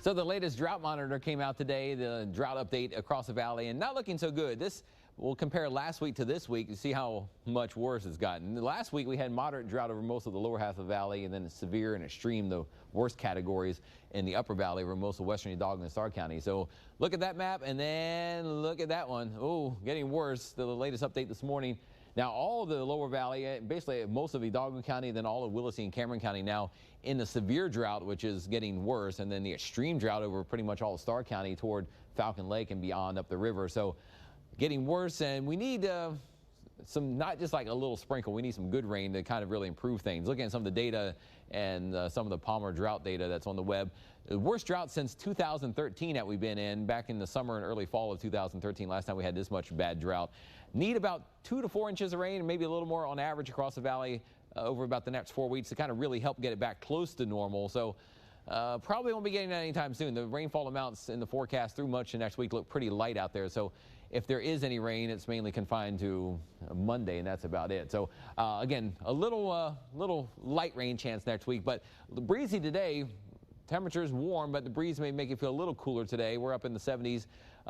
So the latest drought monitor came out today, the drought update across the valley, and not looking so good. This will compare last week to this week to see how much worse it's gotten. Last week we had moderate drought over most of the lower half of the valley, and then severe and extreme, the worst categories in the upper valley over most of western Hidalgo and Starr County. So look at that map and then look at that one. Oh, getting worse. The latest update this morning. Now, all of the lower valley, basically most of Hidalgo County, then all of Willacy and Cameron County now in the severe drought, which is getting worse, and then the extreme drought over pretty much all of Starr County toward Falcon Lake and beyond up the river. So getting worse, and we need some, not just like a little sprinkle, we need some good rain to kind of really improve things. Looking at some of the data and some of the Palmer drought data that's on the web, the worst drought since 2013 that we've been in, back in the summer and early fall of 2013, last time we had this much bad drought. Need about 2 to 4 inches of rain, maybe a little more on average across the valley over about the next 4 weeks to kind of really help get it back close to normal. So probably won't be getting that anytime soon. The rainfall amounts in the forecast through much of next week look pretty light out there. So if there is any rain, it's mainly confined to Monday, and that's about it. So again, a little light rain chance next week, but breezy today. Temperatures warm, but the breeze may make it feel a little cooler today. We're up in the 70s.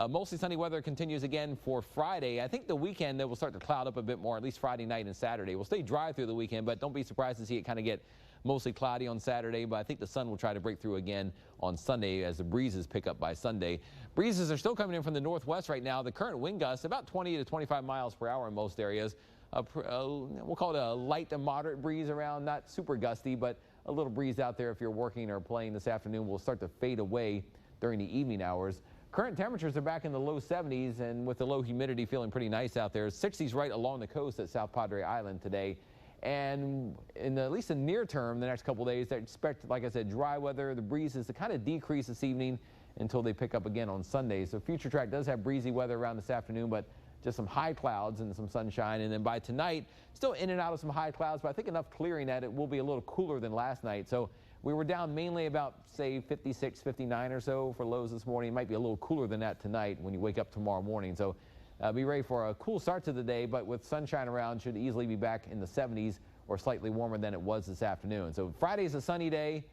Mostly sunny weather continues again for Friday. I think the weekend that will start to cloud up a bit more, at least Friday night and Saturday. We'll stay dry through the weekend, but don't be surprised to see it kind of get mostly cloudy on Saturday. But I think the sun will try to break through again on Sunday as the breezes pick up by Sunday. Breezes are still coming in from the northwest right now. The current wind gusts about 20 to 25 miles per hour in most areas. We'll call it a light to moderate breeze around, not super gusty, but a little breeze out there if you're working or playing this afternoon will start to fade away during the evening hours. Current temperatures are back in the low 70s, and with the low humidity feeling pretty nice out there. 60s right along the coast at South Padre Island today. And in at least the near term, the next couple days, I expect, like I said, dry weather. The breezes to kind of decrease this evening until they pick up again on Sunday. So Future Track does have breezy weather around this afternoon, but just some high clouds and some sunshine. And then by tonight, still in and out of some high clouds, but I think enough clearing that it will be a little cooler than last night. So we were down mainly about, say, 56, 59 or so for lows this morning. It might be a little cooler than that tonight when you wake up tomorrow morning. So be ready for a cool start to the day, but with sunshine around, should easily be back in the 70s or slightly warmer than it was this afternoon. So Friday's a sunny day.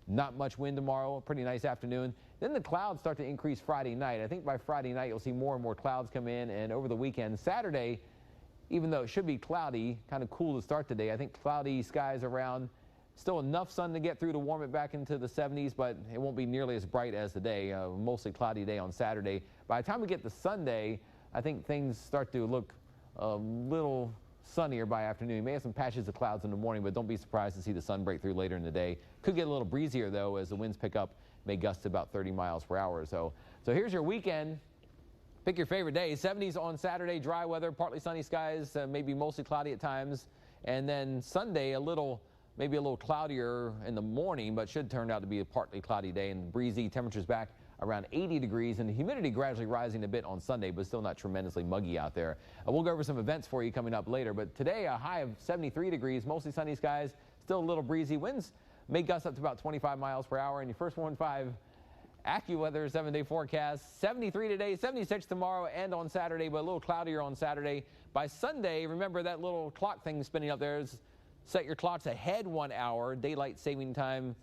Not much wind tomorrow, a pretty nice afternoon. Then the clouds start to increase Friday night. I think by Friday night you'll see more and more clouds come in, and over the weekend, Saturday, even though it should be cloudy, kind of cool to start today, I think cloudy skies around. Still enough sun to get through to warm it back into the 70s, but it won't be nearly as bright as today. Mostly cloudy day on Saturday. By the time we get to Sunday, I think things start to look a little sunnier by afternoon. You may have some patches of clouds in the morning, but don't be surprised to see the sun break through later in the day. Could get a little breezier, though, as the winds pick up, may gust to about 30 miles per hour or so. So here's your weekend. Pick your favorite day. 70s on Saturday, dry weather, partly sunny skies, maybe mostly cloudy at times. And then Sunday, maybe a little cloudier in the morning, but should turn out to be a partly cloudy day, and breezy. Temperatures back around 80 degrees, and the humidity gradually rising a bit on Sunday, but still not tremendously muggy out there. We'll go over some events for you coming up later, but today a high of 73 degrees, mostly sunny skies, still a little breezy. Winds may gust up to about 25 miles per hour. And your first 1-5 AccuWeather 7-day forecast, 73 today, 76 tomorrow and on Saturday, but a little cloudier on Saturday. By Sunday, remember that little clock thing spinning up there is set your clocks ahead 1 hour, daylight saving time.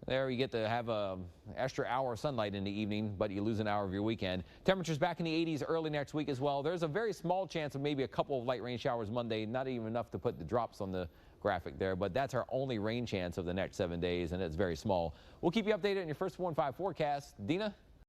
There you get to have an extra hour of sunlight in the evening, but you lose an hour of your weekend. Temperatures back in the 80s early next week as well. There's a very small chance of maybe a couple of light rain showers Monday, not even enough to put the drops on the graphic there, but that's our only rain chance of the next 7 days, and it's very small. We'll keep you updated on your first 1-5 forecast. Dina?